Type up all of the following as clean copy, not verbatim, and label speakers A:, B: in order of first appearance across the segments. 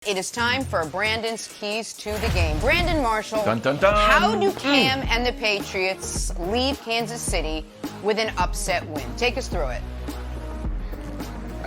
A: It is time for Brandon's keys to the game. Brandon Marshall,
B: dun, dun, dun.
A: How do Cam and the Patriots leave Kansas City with an upset win? Take us through it.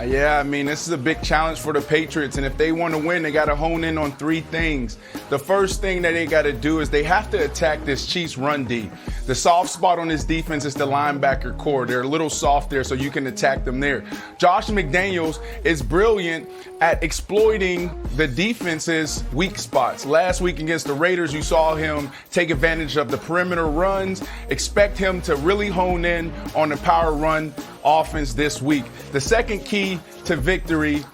C: Yeah, I mean, this is a big challenge for the Patriots, and if they want to win, they got to hone in on three things. The first thing that they got to do is they have to attack this Chiefs run D. The soft spot on this defense is the linebacker core. They're a little soft there, so you can attack them there. Josh McDaniels is brilliant at exploiting the defense's weak spots. Last week against the Raiders, you saw him take advantage of the perimeter runs. Expect him to really hone in on the power run offense this week. The second key to victory,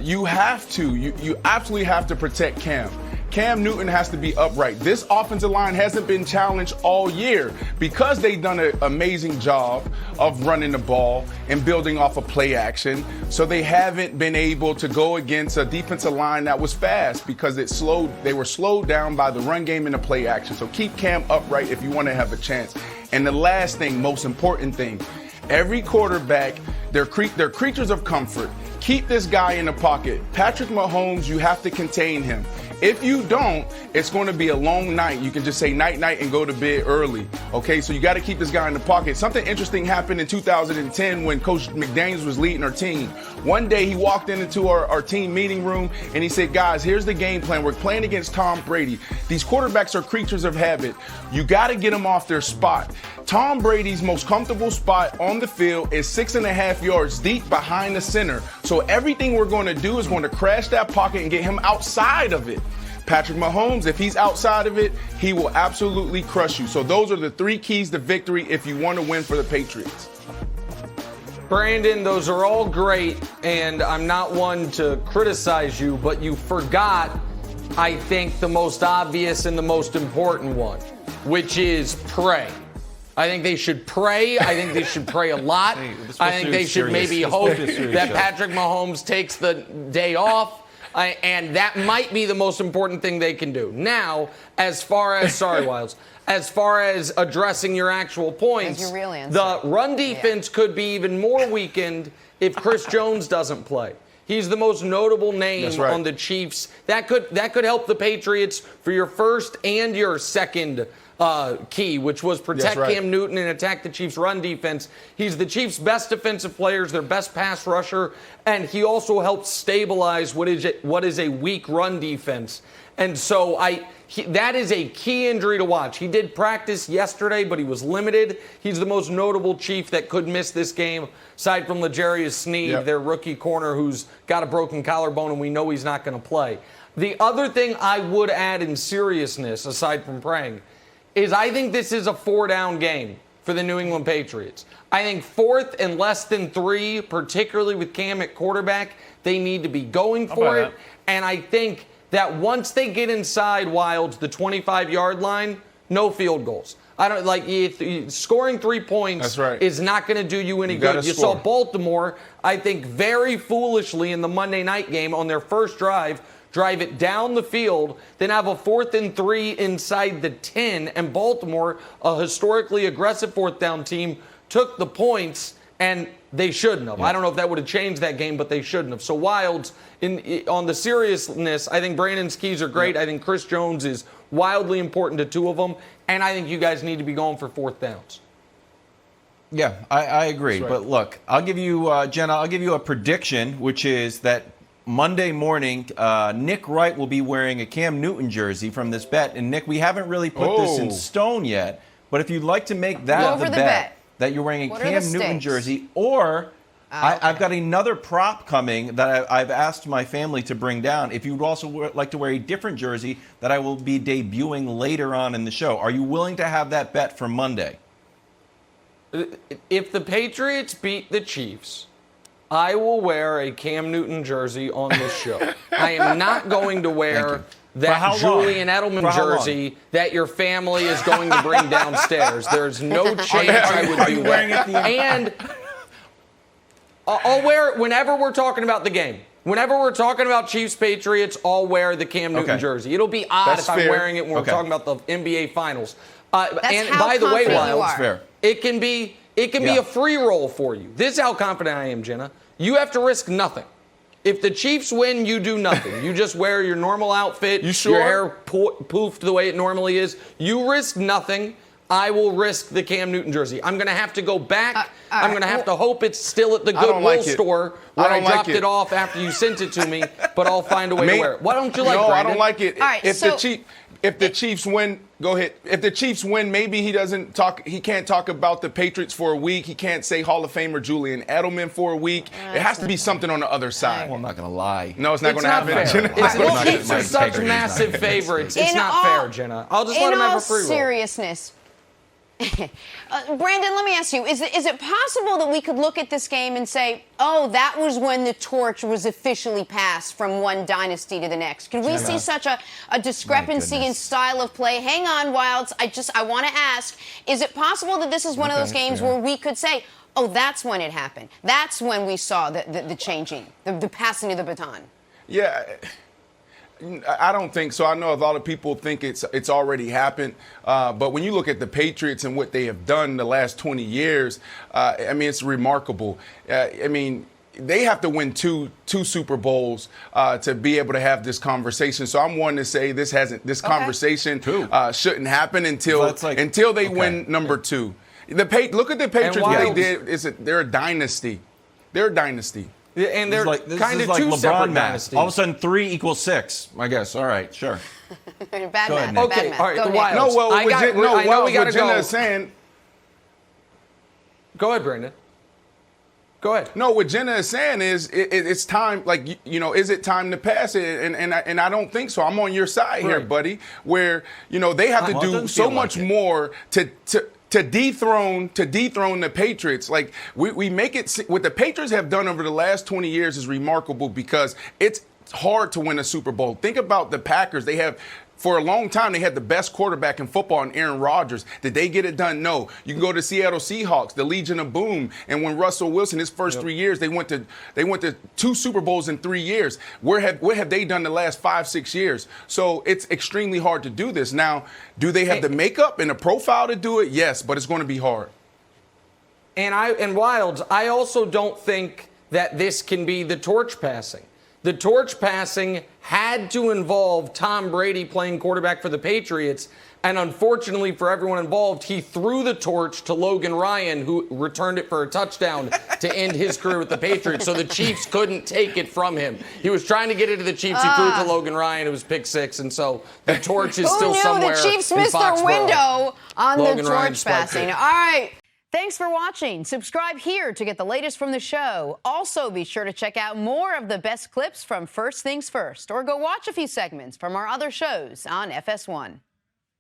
C: you absolutely have to protect Cam. Cam Newton has to be upright. This offensive line hasn't been challenged all year because they've done an amazing job of running the ball and building off of play action. So they haven't been able to go against a defensive line that was fast because they were slowed down by the run game and the play action. So keep Cam upright if you want to have a chance. And the last thing, most important thing, every quarterback, they're creatures of comfort. Keep this guy in the pocket. Patrick Mahomes, you have to contain him. If you don't, it's going to be a long night. You can just say night-night and go to bed early. Okay, so you got to keep this guy in the pocket. Something interesting happened in 2010 when Coach McDaniels was leading our team. One day he walked into our team meeting room and he said, guys, here's the game plan. We're playing against Tom Brady. These quarterbacks are creatures of habit. You got to get them off their spot. Tom Brady's most comfortable spot on the field is 6.5 yards deep behind the center. So everything we're going to do is going to crash that pocket and get him outside of it. Patrick Mahomes, if he's outside of it, he will absolutely crush you. So those are the three keys to victory if you want to win for the Patriots.
D: Brandon, those are all great, and I'm not one to criticize you, but you forgot, I think, the most obvious and the most important one, which is pray. I think they should pray. I think they should pray a lot. I think they should maybe hope that Patrick Mahomes takes the day off. And that might be the most important thing they can do. Now, as far as, sorry, Wilds, as far as addressing your actual points,
A: your real answer.
D: The run defense could be even more weakened if Chris Jones doesn't play. He's the most notable name on the Chiefs. That could help the Patriots for your first and your second key, which was protect Cam Newton and attack the Chiefs' run defense. He's the Chiefs' best defensive players, their best pass rusher, and he also helps stabilize what is a weak run defense. And so that is a key injury to watch. He did practice yesterday, but he was limited. He's the most notable Chief that could miss this game, aside from L'Jarius Sneed, their rookie corner who's got a broken collarbone, and we know he's not going to play. The other thing I would add in seriousness, aside from praying, is I think this is a 4-down game for the New England Patriots. I think 4th and less than 3, particularly with Cam at quarterback, they need to be going for it. And I think that once they get inside Wilds, the 25-yard line, no field goals. I don't scoring 3 points is not going to do you any good. You saw Baltimore, I think, very foolishly in the Monday night game on their first drive it down the field, then have a 4th and 3 inside the 10, and Baltimore, a historically aggressive 4th down team, took the points, and they shouldn't have. I don't know if that would have changed that game, but they shouldn't have. So Wilds, on the seriousness, I think Brandon's keys are great. I think Chris Jones is wildly important to two of them, and I think you guys need to be going for 4th downs.
B: Yeah, I agree. But look, I'll give you, Jenna, I'll give you a prediction, which is that Monday morning, Nick Wright will be wearing a Cam Newton jersey from this bet. And, Nick, we haven't really put this in stone yet. But if you'd like to make that the bet, that you're wearing a Cam Newton jersey, or I've got another prop coming that I've asked my family to bring down. If you'd also like to wear a different jersey that I will be debuting later on in the show, are you willing to have that bet for Monday?
D: If the Patriots beat the Chiefs, I will wear a Cam Newton jersey on this show. I am not going to wear that Julian Edelman jersey that your family is going to bring downstairs. There's no chance I would do that. And I'll wear it whenever we're talking about the game. Whenever we're talking about Chiefs-Patriots, I'll wear the Cam Newton jersey. It'll be odd if I'm wearing it when we're talking about the NBA Finals. And by the way, Wild, it can be a free roll for you. This is how confident I am, Jenna. You have to risk nothing. If the Chiefs win, you do nothing. You just wear your normal outfit.
C: You sure?
D: Your hair poofed the way it normally is. You risk nothing. I will risk the Cam Newton jersey. I'm going to have to go back. I'm going to have to hope it's still at the Goodwill store where I dropped it off after you sent it to me, but I'll find a way to wear it. Why don't you like it?
C: No, I don't like it.
A: All right,
C: If the Chiefs win, go ahead. If the Chiefs win, maybe he can't talk about the Patriots for a week. He can't say Hall of Famer Julian Edelman for a week. It has to be something on the other side.
B: Well, I'm not going to lie.
C: No, it's not going to happen.
D: The Chiefs are such massive favorites. It's not fair, Jenna. I'll just let them have a free roll.
A: In all seriousness, Brandon, let me ask you, is it possible that we could look at this game and say, oh, that was when the torch was officially passed from one dynasty to the next? Could we see such a discrepancy in style of play? Hang on, Wilds. I want to ask, is it possible that this is one of those games where we could say, oh, that's when it happened. That's when we saw the changing, the passing of the baton?
C: Yeah. I don't think so. I know a lot of people think it's already happened. But when you look at the Patriots and what they have done the last 20 years, I mean, it's remarkable. I mean, they have to win two Super Bowls to be able to have this conversation. So I'm wanting to say this conversation shouldn't happen until they win number two. Look at the Patriots. What they did they're a dynasty. They're a dynasty.
D: And they're kind of like two
B: LeBron
D: separate
B: math.
D: dynasties.
B: All of a sudden, 3 equals 6. I guess. All right, sure.
A: Bad math.
D: Okay, all right.
A: Go
D: The
A: ahead.
D: Wilds.
C: What Jenna is saying.
D: Go ahead, Brandon. Go ahead.
C: No, what Jenna is saying is it's time. Like, is it time to pass it? And I don't think so. I'm on your side here, buddy. Where they have to do so much more to dethrone the Patriots. Like we make it, what the Patriots have done over the last 20 years is remarkable because it's hard to win a Super Bowl. Think about the Packers. They have, for a long time, they had the best quarterback in football in Aaron Rodgers. Did they get it done? No. You can go to Seattle Seahawks, the Legion of Boom, and when Russell Wilson, his first 3 years, they went to 2 Super Bowls in 3 years. What have they done the last 5-6 years? So it's extremely hard to do this. Now, do they have the makeup and the profile to do it? Yes, but it's going to be hard.
D: And Wilds, I also don't think that this can be the torch passing. The torch passing had to involve Tom Brady playing quarterback for the Patriots, and unfortunately for everyone involved, he threw the torch to Logan Ryan, who returned it for a touchdown to end his career with the Patriots, so the Chiefs couldn't take it from him. He was trying to get it to the Chiefs. He threw it to Logan Ryan. It was pick 6, and so the torch is still somewhere in Foxborough.
A: The Chiefs missed their window on
D: Logan
A: the torch passing.
D: All
A: right. Thanks for watching. Subscribe here to get the latest from the show. Also, be sure to check out more of the best clips from First Things First, or go watch a few segments from our other shows on FS1.